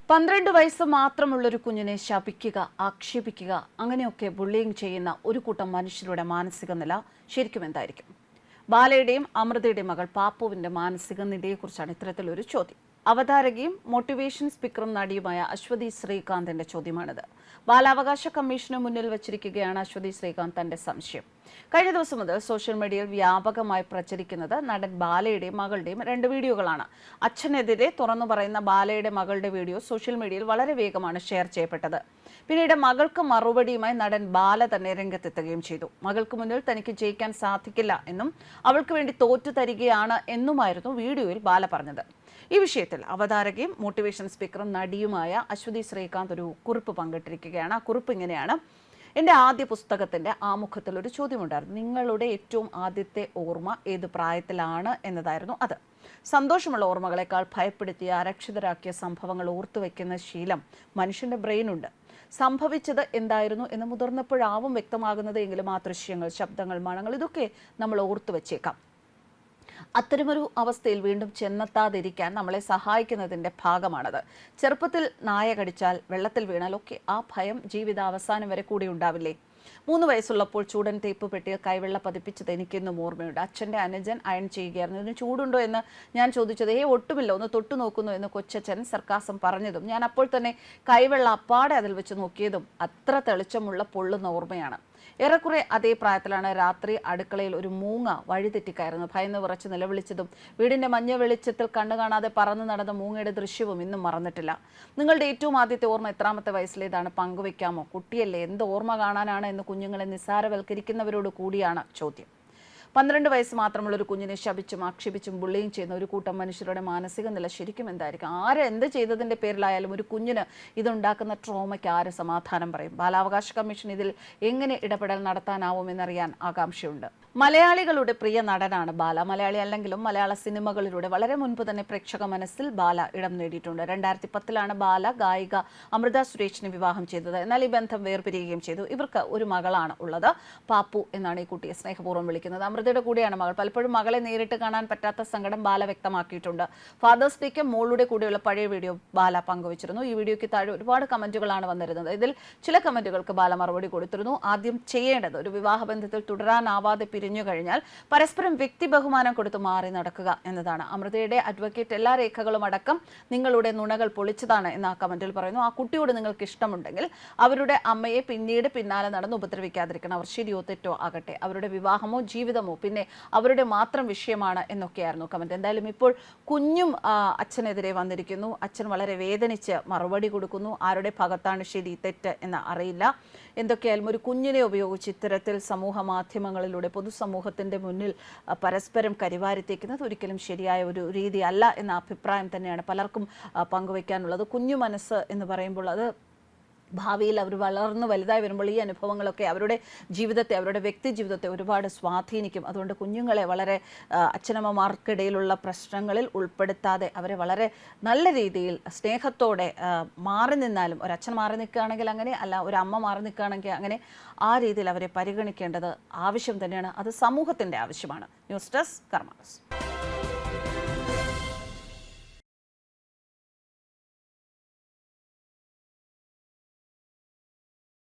12 വയസ്സ് മാത്രമുള്ളൊരു കുഞ്ഞിനെ ശപിക്കുക, ആക്ഷേപിക്കുക, അങ്ങനെയൊക്കെ ബുള്ളിയിങ് ചെയ്യുന്ന ഒരു കൂട്ടം മനുഷ്യരുടെ മാനസിക നില ശരിക്കും എന്തായിരിക്കും? ബാലയുടെയും അമൃതയുടെയും മകൾ പാപ്പുവിന്റെ മാനസിക നിലയെക്കുറിച്ചാണ് ഇത്തരത്തിലൊരു ചോദ്യം. അവതാരകയും മോട്ടിവേഷൻ സ്പീക്കറും നടിയുമായ അശ്വതി ശ്രീകാന്തിന്റെ ചോദ്യമാണിത്. ബാലാവകാശ കമ്മീഷന് മുന്നിൽ വച്ചിരിക്കുകയാണ് അശ്വതി ശ്രീകാന്ത് തന്റെ സംശയം. കഴിഞ്ഞ ദിവസം മുതൽ സോഷ്യൽ മീഡിയയിൽ വ്യാപകമായി പ്രചരിക്കുന്നത് നടൻ ബാലയുടെയും മകളുടെയും 2 വീഡിയോകളാണ്. അച്ഛനെതിരെ തുറന്നു പറയുന്ന ബാലയുടെ മകളുടെ വീഡിയോ സോഷ്യൽ മീഡിയയിൽ വളരെ വേഗമാണ് ഷെയർ ചെയ്യപ്പെട്ടത്. പിന്നീട് മകൾക്ക് മറുപടിയുമായി നടൻ ബാല തന്നെ രംഗത്തെത്തുകയും ചെയ്തു. മകൾക്ക് മുന്നിൽ തനിക്ക് ജയിക്കാൻ സാധിക്കില്ല എന്നും അവൾക്ക് വേണ്ടി തോറ്റു തരികയാണ് എന്നുമായിരുന്നു വീഡിയോയിൽ ബാല പറഞ്ഞത്. ഈ വിഷയത്തിൽ അവതാരകയും മോട്ടിവേഷൻ സ്പീക്കറും നടിയുമായ അശ്വതി ശ്രീകാന്ത് ഒരു കുറിപ്പ് പങ്കിട്ടിരിക്കുകയാണ്. ആ കുറിപ്പ് ഇങ്ങനെയാണ്: എൻ്റെ ആദ്യ പുസ്തകത്തിൻ്റെ ആമുഖത്തിൽ ഒരു ചോദ്യമുണ്ടായിരുന്നു. നിങ്ങളുടെ ഏറ്റവും ആദ്യത്തെ ഓർമ്മ ഏത് പ്രായത്തിലാണ് എന്നതായിരുന്നു അത്. സന്തോഷമുള്ള ഓർമ്മകളെക്കാൾ ഭയപ്പെടുത്തിയ, അരക്ഷിതരാക്കിയ സംഭവങ്ങൾ ഓർത്തുവെക്കുന്ന ശീലം മനുഷ്യൻ്റെ ബ്രെയിനുണ്ട്. സംഭവിച്ചത് എന്തായിരുന്നു എന്ന് മുതിർന്നപ്പോഴാവും വ്യക്തമാകുന്നത് എങ്കിലും ആ ദൃശ്യങ്ങൾ, ശബ്ദങ്ങൾ, മണങ്ങൾ ഇതൊക്കെ നമ്മൾ ഓർത്തു വെച്ചേക്കാം. അത്തരമൊരു അവസ്ഥയിൽ വീണ്ടും ചെന്നെത്താതിരിക്കാൻ നമ്മളെ സഹായിക്കുന്നതിൻ്റെ ഭാഗമാണത്. ചെറുപ്പത്തിൽ നായ കടിച്ചാൽ, വെള്ളത്തിൽ വീണാലൊക്കെ ആ ഭയം ജീവിതാവസാനം വരെ കൂടി ഉണ്ടാവില്ലേ? 3 വയസ്സുള്ളപ്പോൾ ചൂടൻ തേപ്പ് പെട്ടിയിൽ കൈവെള്ള പതിപ്പിച്ചത് എനിക്കെന്നും ഓർമ്മയുണ്ട്. അച്ഛൻ്റെ അനുജൻ അയൺ ചെയ്യുകയായിരുന്നു. ഇതിന് ചൂടുണ്ടോ എന്ന് ഞാൻ ചോദിച്ചത്, ഒട്ടുമില്ല, ഒന്ന് തൊട്ടു നോക്കുന്നു എന്ന് കൊച്ചച്ഛൻ സർക്കാസം പറഞ്ഞതും ഞാൻ അപ്പോൾ തന്നെ കൈവെള്ള അപ്പാടെ അതിൽ വെച്ച് നോക്കിയതും അത്ര തെളിച്ചമുള്ള പൊള്ളുന്ന ഓർമ്മയാണ്. ഏറെക്കുറെ അതേ പ്രായത്തിലാണ് രാത്രി അടുക്കളയിൽ ഒരു മൂങ്ങ വഴിതെറ്റിക്കയറുന്നു. ഭയന്ന് വിറച്ച് നിലവിളിച്ചതും വീടിൻ്റെ മഞ്ഞ വെളിച്ചത്തിൽ കണ്ണു കാണാതെ പറന്നു നടന്ന മൂങ്ങയുടെ ദൃശ്യവും ഇന്നും മറന്നിട്ടില്ല. നിങ്ങളുടെ ഏറ്റവും ആദ്യത്തെ ഓർമ്മ എത്രാമത്തെ വയസ്സിലേതാണ്? പങ്കുവെക്കാമോ? കുട്ടിയല്ലേ, എന്ത് ഓർമ്മ കാണാനാണ് എന്ന് കുഞ്ഞുങ്ങളെ നിസ്സാരവൽക്കരിക്കുന്നവരോട് കൂടിയാണ് ചോദ്യം. 12 വയസ്സ് മാത്രമുള്ള ഒരു കുഞ്ഞിനെ ശപിച്ചും ആക്ഷേപിച്ചും ബുള്ളിയും ചെയ്യുന്ന ഒരു കൂട്ടം മനുഷ്യരുടെ മാനസിക നില ശരിക്കും എന്തായിരിക്കും? ആര് എന്ത് ചെയ്തതിൻ്റെ പേരിലായാലും ഒരു കുഞ്ഞിന് ഇതുണ്ടാക്കുന്ന ട്രോമയ്ക്ക് ആര് സമാധാനം പറയും? ബാലാവകാശ കമ്മീഷൻ ഇതിൽ എങ്ങനെ ഇടപെടൽ നടത്താനാവുമെന്നറിയാൻ ആകാംക്ഷയുണ്ട്. മലയാളികളുടെ പ്രിയ നടനാണ് ബാല. മലയാളി അല്ലെങ്കിലും മലയാള സിനിമകളിലൂടെ വളരെ മുൻപ് തന്നെ പ്രേക്ഷക മനസ്സിൽ ബാല ഇടം നേടിയിട്ടുണ്ട്. 2010-ലാണ് ബാല ഗായിക അമൃത സുരേഷിനെ വിവാഹം ചെയ്തത്. എന്നാൽ ഈ ബന്ധം വേർപിരിയുകയും ചെയ്തു. ഇവർക്ക് ഒരു മകളാണ് ഉള്ളത്. പാപ്പു എന്നാണ് ഈ കുട്ടിയെ സ്നേഹപൂർവ്വം വിളിക്കുന്നത്. അമൃതയുടെ കൂടെയാണ് മകൾ. പലപ്പോഴും മകളെ നേരിട്ട് കാണാൻ പറ്റാത്ത സങ്കടം ബാല വ്യക്തമാക്കിയിട്ടുണ്ട്. ഫാദേഴ്സ് ഡേക്ക് മോളുടെ കൂടെയുള്ള പഴയ വീഡിയോ ബാല പങ്കുവച്ചിരുന്നു. ഈ വീഡിയോയ്ക്ക് താഴെ ഒരുപാട് കമന്റുകളാണ് വന്നിരുന്നത്. ഇതിൽ ചില കമന്റുകൾക്ക് ബാല മറുപടി കൊടുത്തിരുന്നു. ആദ്യം ചെയ്യേണ്ടത് ഒരു വിവാഹബന്ധത്തിൽ തുടരാനാവാതെ പിരിഞ്ഞു കഴിഞ്ഞാൽ പരസ്പരം വ്യക്തി ബഹുമാനം കൊടുത്ത് മാറി നടക്കുക എന്നതാണ്. അമൃതയുടെ അഡ്വക്കേറ്റ് എല്ലാ രേഖകളും അടക്കം നിങ്ങളുടെ നുണകൾ പൊളിച്ചതാണ് എന്ന് ആ കമന്റിൽ പറയുന്നു. ആ കുട്ടിയോട് നിങ്ങൾക്ക് ഇഷ്ടമുണ്ടെങ്കിൽ അവരുടെ അമ്മയെ പിന്നീട് പിന്നാലെ നടന്ന് ഉപദ്രവിക്കാതിരിക്കണം. അവർ ശരിയോ തെറ്റോ ആകട്ടെ, അവരുടെ വിവാഹമോ ജീവിതമോ പിന്നെ അവരുടെ മാത്രം വിഷയമാണ് എന്നൊക്കെയായിരുന്നു കമന്റ്. എന്തായാലും ഇപ്പോൾ കുഞ്ഞും അച്ഛനെതിരെ വന്നിരിക്കുന്നു. അച്ഛൻ വളരെ വേദനിച്ച് മറുപടി കൊടുക്കുന്നു. ആരുടെ ഭാഗത്താണ് ശരി തെറ്റ് എന്ന് അറിയില്ല. എന്തൊക്കെയായാലും ഒരു കുഞ്ഞിനെ ഉപയോഗിച്ച് ഇത്തരത്തിൽ സമൂഹ മാധ്യമങ്ങളിലൂടെ പൊതുസമൂഹത്തിൻ്റെ മുന്നിൽ പരസ്പരം കരിവാരിത്തേക്കുന്നത് ഒരിക്കലും ശരിയായ ഒരു രീതി അല്ല എന്ന അഭിപ്രായം തന്നെയാണ് പലർക്കും പങ്കുവയ്ക്കാനുള്ളത്. കുഞ്ഞു മനസ്സ് എന്ന് പറയുമ്പോൾ അത് ഭാവിയിൽ അവർ വളർന്ന് വലുതായി വരുമ്പോൾ ഈ അനുഭവങ്ങളൊക്കെ അവരുടെ ജീവിതത്തെ, അവരുടെ വ്യക്തി ജീവിതത്തെ ഒരുപാട് സ്വാധീനിക്കും. അതുകൊണ്ട് കുഞ്ഞുങ്ങളെ വളരെ അച്ഛനമ്മമാർക്കിടയിലുള്ള പ്രശ്നങ്ങളിൽ ഉൾപ്പെടുത്താതെ അവരെ വളരെ നല്ല രീതിയിൽ സ്നേഹത്തോടെ മാറി നിന്നാലും, ഒരച്ഛൻ മാറി നിൽക്കുകയാണെങ്കിൽ അങ്ങനെ, അല്ല ഒരു അമ്മ മാറി നിൽക്കുകയാണെങ്കിൽ അങ്ങനെ, ആ രീതിയിൽ അവരെ പരിഗണിക്കേണ്ടത് ആവശ്യം തന്നെയാണ്. അത് സമൂഹത്തിൻ്റെ ആവശ്യമാണ്. ന്യൂസ് ഡെസ്ക് കർമ്മ ന്യൂസ്.